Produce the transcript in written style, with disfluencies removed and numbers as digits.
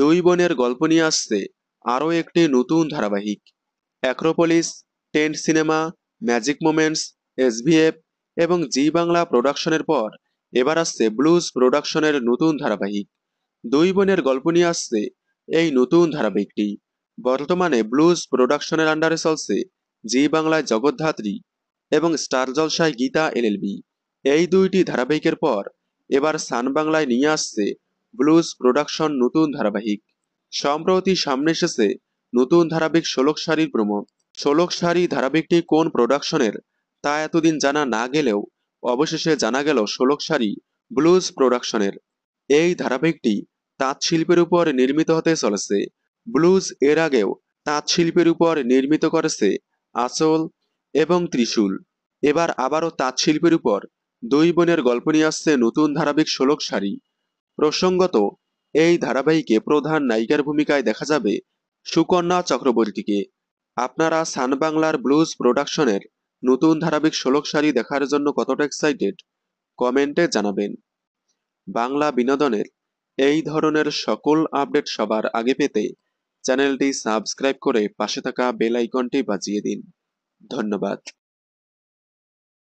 দুই বোনের গল্প নিয়ে আসছে আরও একটি নতুন ধারাবাহিক। Acropolis, tent cinema, magic moments, SVF এবং জি বাংলা প্রোডাকশনের পর এবার আসছে ব্লুজ প্রোডাকশনের নতুন ধারাবাহিক। দুই বোনের গল্প নিয়ে আসছে এই নতুন ধারাবাহিকটি। বর্তমানে ব্লুজ প্রোডাকশনের আন্ডারে চলছে জি বাংলায় জগদ্ধাত্রী এবং স্টার জলসায় গীতা এলএলবি। এই দুইটি ধারাবাহিকের পর এবার সান বাংলায় নিয়ে আসছে ব্লুজ প্রোডাকশন নতুন ধারাবাহিক। সম্প্রতি সামনে এসেছে নতুন ধারাবাহিক ষোলক শাড়ির প্রোমো। ষোলক শাড়ি ধারাবাহিকটি কোন প্রোডাকশনের তা এতদিন জানা না গেলেও অবশেষে জানা গেল ষোলক শাড়ি ব্লুজ প্রোডাকশনের। এই ধারাবাহিকটি তাঁত শিল্পের উপর নির্মিত হতে চলেছে। ব্লুজ এর আগেও তাঁত শিল্পের উপর নির্মিত করেছে আঁচল এবং ত্রিশূল। এবার আবারও তাঁত শিল্পের উপর দুই বোনের গল্প নিয়ে আসছে নতুন ধারাবাহিক ষোলক শাড়ি। প্রসঙ্গত, এই ধারাবাহিকে প্রধান নায়িকার ভূমিকায় দেখা যাবে সুকন্যা চক্রবর্তীকে। আপনারা সান বাংলার ব্লুজ প্রোডাকশনের নতুন ধারাবাহিক ষোলক শাড়ি দেখার জন্য কতটা এক্সাইটেড কমেন্টে জানাবেন। বাংলা বিনোদনের এই ধরনের সকল আপডেট সবার আগে পেতে চ্যানেলটি সাবস্ক্রাইব করে পাশে থাকা বেল আইকনটি বাজিয়ে দিন। ধন্যবাদ।